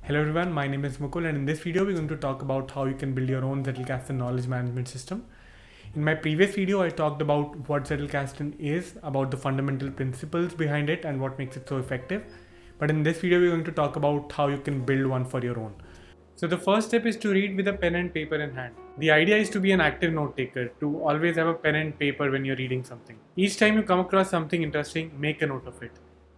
Hello everyone, my name is Mukul and in this video we're going to talk about how you can build your own ZETTELKASTEN knowledge management system. In my previous video I talked about what ZETTELKASTEN is, about the fundamental principles behind it and what makes it so effective. But in this video we're going to talk about how you can build one for your own. So the first step is to read with a pen and paper in hand. The idea is to be an active note taker, to always have a pen and paper when you're reading something. Each time you come across something interesting, make a note of it.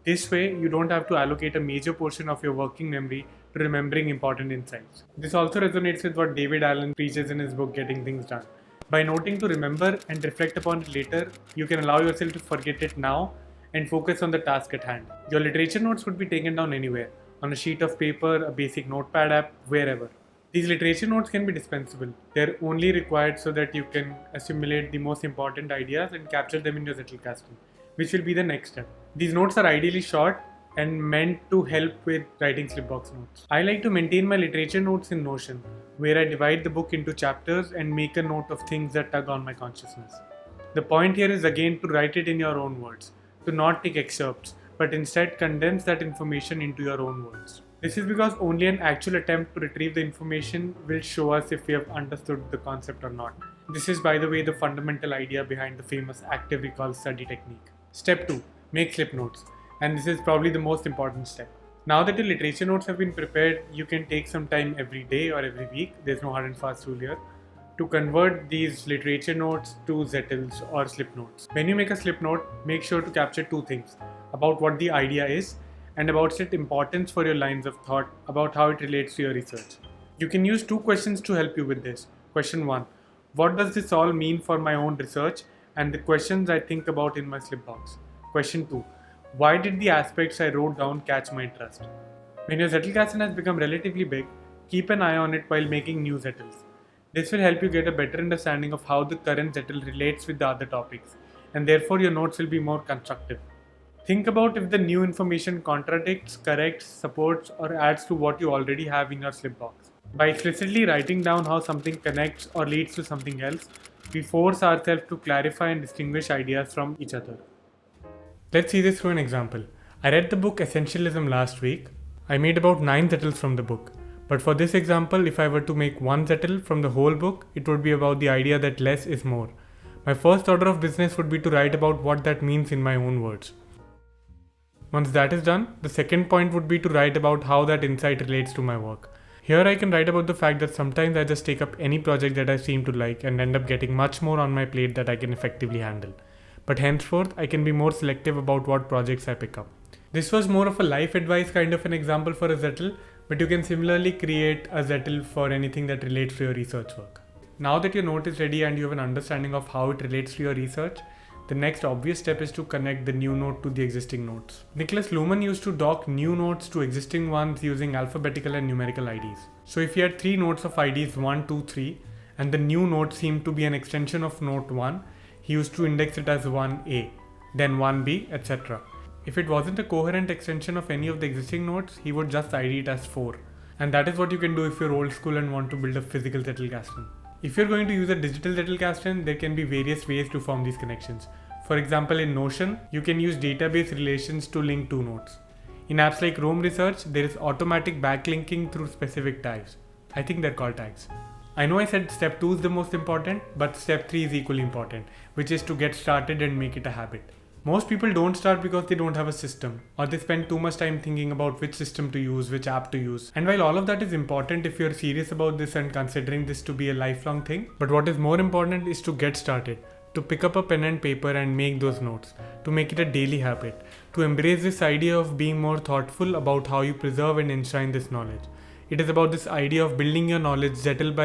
This way, you don't have to allocate a major portion of your working memory to remembering important insights. This also resonates with what David Allen preaches in his book Getting Things Done. By noting to remember and reflect upon it later, you can allow yourself to forget it now and focus on the task at hand. Your literature notes could be taken down anywhere, on a sheet of paper, a basic notepad app, wherever. These literature notes can be dispensable. They're only required so that you can assimilate the most important ideas and capture them in your ZETTELKASTEN, which will be the next step. These notes are ideally short and meant to help with writing slipbox notes. I like to maintain my literature notes in Notion, where I divide the book into chapters and make a note of things that tug on my consciousness. The point here is again to write it in your own words, to not take excerpts, but instead condense that information into your own words. This is because only an actual attempt to retrieve the information will show us if we have understood the concept or not. This is, by the way, the fundamental idea behind the famous active recall study technique. Step 2. Make slip notes. And this is probably the most important step. Now that your literature notes have been prepared, you can take some time every day or every week, there's no hard and fast rule here, to convert these literature notes to Zettels or slip notes. When you make a slip note, make sure to capture two things: about what the idea is and about its importance for your lines of thought, about how it relates to your research. You can use two questions to help you with this. Question 1. What does this all mean for my own research and the questions I think about in my slip box? Question 2. Why did the aspects I wrote down catch my interest? When your ZETTELKASTEN has become relatively big, keep an eye on it while making new Zettels. This will help you get a better understanding of how the current Zettel relates with the other topics, and therefore your notes will be more constructive. Think about if the new information contradicts, corrects, supports, or adds to what you already have in your slip box. By explicitly writing down how something connects or leads to something else, we force ourselves to clarify and distinguish ideas from each other. Let's see this through an example. I read the book Essentialism last week. I made about 9 Zettels from the book. But for this example, if I were to make one Zettel from the whole book, it would be about the idea that less is more. My first order of business would be to write about what that means in my own words. Once that is done, the second point would be to write about how that insight relates to my work. Here I can write about the fact that sometimes I just take up any project that I seem to like and end up getting much more on my plate that I can effectively handle. But henceforth, I can be more selective about what projects I pick up. This was more of a life advice kind of an example for a Zettel, but you can similarly create a Zettel for anything that relates to your research work. Now that your note is ready and you have an understanding of how it relates to your research, the next obvious step is to connect the new note to the existing notes. Niklas Luhmann used to dock new notes to existing ones using alphabetical and numerical IDs. So if you had 3 notes of IDs 1, 2, 3, and the new note seemed to be an extension of note 1, he used to index it as 1A, then 1B, etc. If it wasn't a coherent extension of any of the existing notes, he would just ID it as 4. And that is what you can do if you're old school and want to build a physical ZETTELKASTEN. If you're going to use a digital ZETTELKASTEN, there can be various ways to form these connections. For example, in Notion, you can use database relations to link 2 notes. In apps like Roam Research, there is automatic backlinking through specific tags. I think they're called tags. I know I said step 2 is the most important, but step 3 is equally important, which is to get started and make it a habit. Most people don't start because they don't have a system, or they spend too much time thinking about which system to use, which app to use. And while all of that is important if you're serious about this and considering this to be a lifelong thing, but what is more important is to get started, to pick up a pen and paper and make those notes, to make it a daily habit, to embrace this idea of being more thoughtful about how you preserve and enshrine this knowledge. It is about this idea of building your knowledge Zettel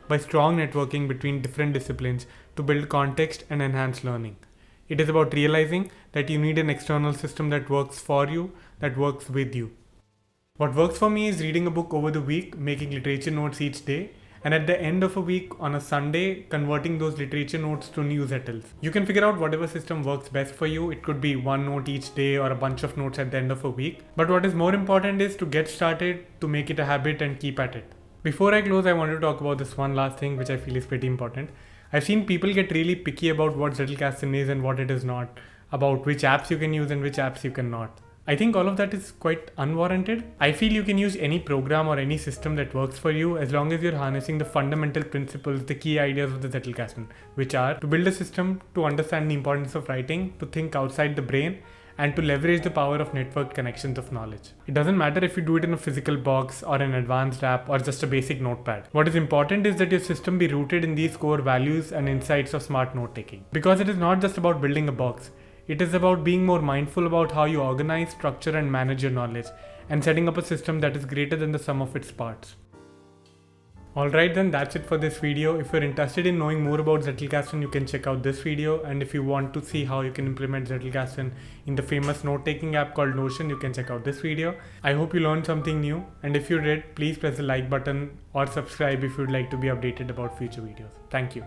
by strong networking between different disciplines to build context and enhance learning. It is about realizing that you need an external system that works for you, that works with you. What works for me is reading a book over the week, making literature notes each day, and at the end of a week on a Sunday, converting those literature notes to new Zettels. You can figure out whatever system works best for you. It could be one note each day or a bunch of notes at the end of a week. But what is more important is to get started, to make it a habit and keep at it. Before I close, I want to talk about this one last thing which I feel is pretty important. I've seen people get really picky about what ZETTELKASTEN is and what it is not, about which apps you can use and which apps you cannot. I think all of that is quite unwarranted. I feel you can use any program or any system that works for you as long as you're harnessing the fundamental principles, the key ideas of the Zettelkasten, which are to build a system, to understand the importance of writing, to think outside the brain, and to leverage the power of networked connections of knowledge. It doesn't matter if you do it in a physical box or an advanced app or just a basic notepad. What is important is that your system be rooted in these core values and insights of smart note taking. Because it is not just about building a box, it is about being more mindful about how you organize, structure, and manage your knowledge, and setting up a system that is greater than the sum of its parts. Alright then, that's it for this video. If you're interested in knowing more about Zettelkasten, you can check out this video, and if you want to see how you can implement Zettelkasten in the famous note-taking app called Notion, you can check out this video. I hope you learned something new, and if you did, please press the like button or subscribe if you'd like to be updated about future videos. Thank you.